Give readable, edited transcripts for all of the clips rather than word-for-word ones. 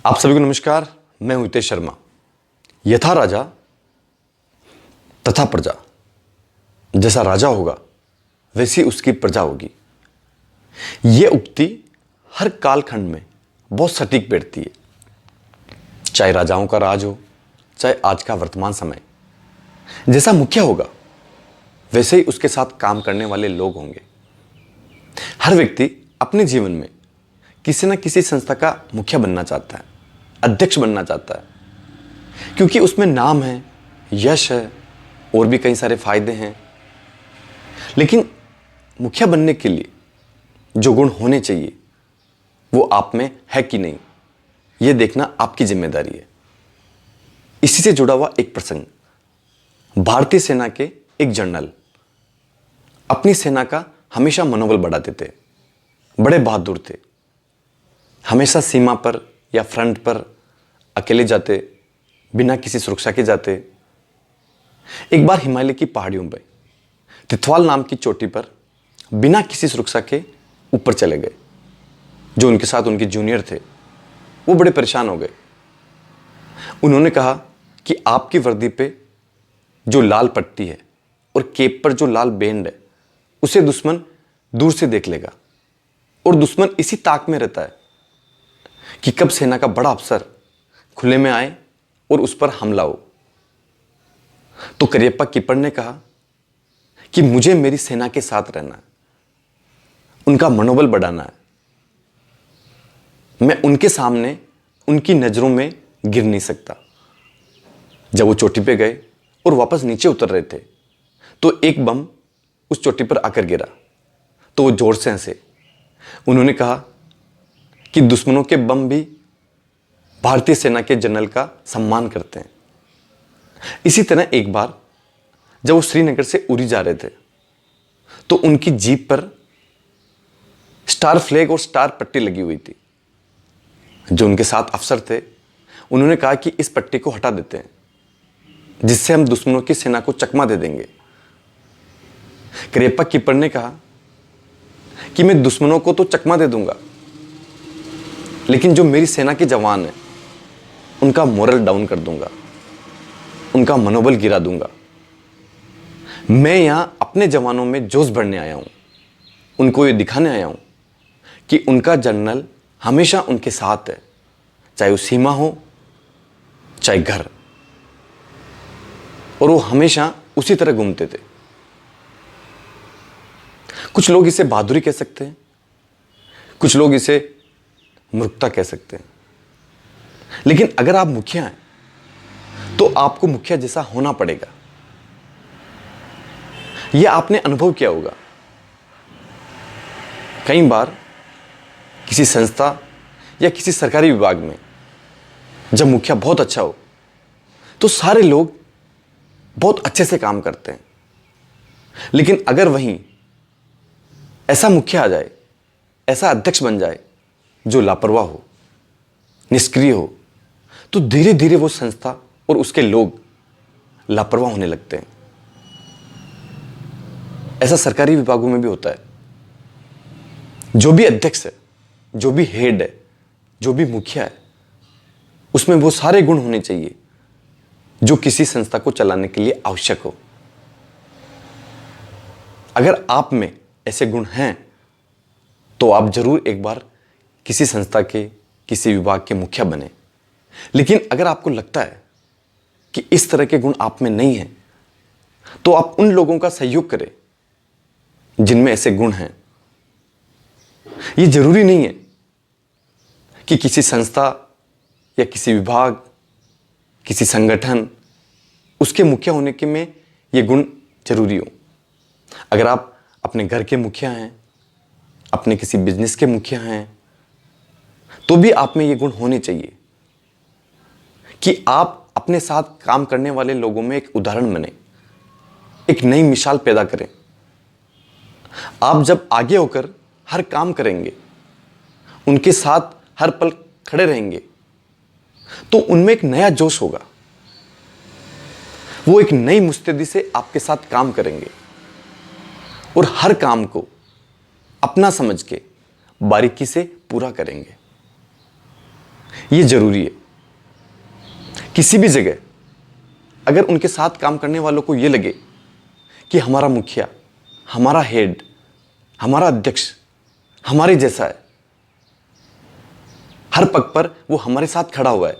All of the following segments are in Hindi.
आप सभी को नमस्कार। मैं हूं हितेश शर्मा। यथा राजा तथा प्रजा, जैसा राजा होगा वैसी उसकी प्रजा होगी। यह उक्ति हर कालखंड में बहुत सटीक बैठती है, चाहे राजाओं का राज हो, चाहे आज का वर्तमान समय। जैसा मुखिया होगा वैसे ही उसके साथ काम करने वाले लोग होंगे। हर व्यक्ति अपने जीवन में किसी न किसी संस्था का मुखिया बनना चाहता है, अध्यक्ष बनना चाहता है, क्योंकि उसमें नाम है, यश है और भी कई सारे फायदे हैं। लेकिन मुखिया बनने के लिए जो गुण होने चाहिए वो आप में है कि नहीं, ये देखना आपकी जिम्मेदारी है। इसी से जुड़ा हुआ एक प्रसंग, भारतीय सेना के एक जनरल अपनी सेना का हमेशा मनोबल बढ़ाते थे, बड़े बहादुर थे। हमेशा सीमा पर या फ्रंट पर अकेले जाते, बिना किसी सुरक्षा के जाते। एक बार हिमालय की पहाड़ियों में तिथवाल नाम की चोटी पर बिना किसी सुरक्षा के ऊपर चले गए। जो उनके साथ उनके जूनियर थे वो बड़े परेशान हो गए। उन्होंने कहा कि आपकी वर्दी पे जो लाल पट्टी है और केप पर जो लाल बैंड है उसे दुश्मन दूर से देख लेगा, और दुश्मन इसी ताक में रहता है कि कब सेना का बड़ा अफसर खुले में आए और उस पर हमला हो। तो करियप्पा कीपर ने कहा कि मुझे मेरी सेना के साथ रहना है, उनका मनोबल बढ़ाना है। मैं उनके सामने उनकी नजरों में गिर नहीं सकता। जब वो चोटी पे गए और वापस नीचे उतर रहे थे तो एक बम उस चोटी पर आकर गिरा, तो वो जोर से हंसे। उन्होंने कहा कि दुश्मनों के बम भी भारतीय सेना के जनरल का सम्मान करते हैं। इसी तरह एक बार जब वो श्रीनगर से उरी जा रहे थे तो उनकी जीप पर स्टार फ्लैग और स्टार पट्टी लगी हुई थी। जो उनके साथ अफसर थे उन्होंने कहा कि इस पट्टी को हटा देते हैं, जिससे हम दुश्मनों की सेना को चकमा दे देंगे। करियप्पा कीपर ने कहा कि मैं दुश्मनों को तो चकमा दे दूंगा, लेकिन जो मेरी सेना के जवान हैं उनका मोरल डाउन कर दूंगा, उनका मनोबल गिरा दूंगा। मैं यहां अपने जवानों में जोश भरने आया हूं, उनको ये दिखाने आया हूं कि उनका जनरल हमेशा उनके साथ है, चाहे वो सीमा हो चाहे घर। और वो हमेशा उसी तरह घूमते थे। कुछ लोग इसे बहादुरी कह सकते हैं, कुछ लोग इसे मूर्खता कह सकते हैं। लेकिन अगर आप मुखिया हैं तो आपको मुखिया जैसा होना पड़ेगा। यह आपने अनुभव किया होगा। कई बार किसी संस्था या किसी सरकारी विभाग में जब मुखिया बहुत अच्छा हो तो सारे लोग बहुत अच्छे से काम करते हैं। लेकिन अगर वहीं ऐसा मुखिया आ जाए, ऐसा अध्यक्ष बन जाए जो लापरवाह हो, निष्क्रिय हो, तो धीरे धीरे वो संस्था और उसके लोग लापरवाह होने लगते हैं। ऐसा सरकारी विभागों में भी होता है। जो भी अध्यक्ष है, जो भी हेड है, जो भी मुखिया है, उसमें वो सारे गुण होने चाहिए जो किसी संस्था को चलाने के लिए आवश्यक हो। अगर आप में ऐसे गुण हैं तो आप जरूर एक बार किसी संस्था के, किसी विभाग के मुखिया बने। लेकिन अगर आपको लगता है कि इस तरह के गुण आप में नहीं हैं तो आप उन लोगों का सहयोग करें जिनमें ऐसे गुण हैं। यह जरूरी नहीं है कि किसी संस्था या किसी विभाग, किसी संगठन, उसके मुखिया होने के में ये गुण जरूरी हो। अगर आप अपने घर के मुखिया हैं, अपने किसी बिजनेस के मुखिया हैं, तो भी आप में ये गुण होने चाहिए कि आप अपने साथ काम करने वाले लोगों में एक उदाहरण बने, एक नई मिसाल पैदा करें। आप जब आगे होकर हर काम करेंगे, उनके साथ हर पल खड़े रहेंगे, तो उनमें एक नया जोश होगा। वो एक नई मुस्तैदी से आपके साथ काम करेंगे और हर काम को अपना समझ के बारीकी से पूरा करेंगे। ये जरूरी है। किसी भी जगह अगर उनके साथ काम करने वालों को ये लगे कि हमारा मुखिया, हमारा हेड, हमारा अध्यक्ष हमारे जैसा है, हर पग पर वो हमारे साथ खड़ा हुआ है,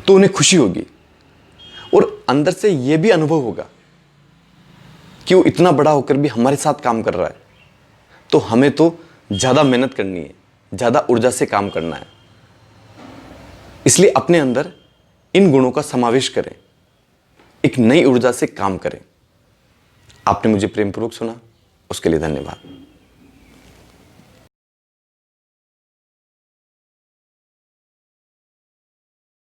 तो उन्हें खुशी होगी और अंदर से यह भी अनुभव होगा कि वो इतना बड़ा होकर भी हमारे साथ काम कर रहा है, तो हमें तो ज्यादा मेहनत करनी है, ज्यादा ऊर्जा से काम करना है। इसलिए अपने अंदर इन गुणों का समावेश करें, एक नई ऊर्जा से काम करें। आपने मुझे प्रेमपूर्वक सुना, उसके लिए धन्यवाद।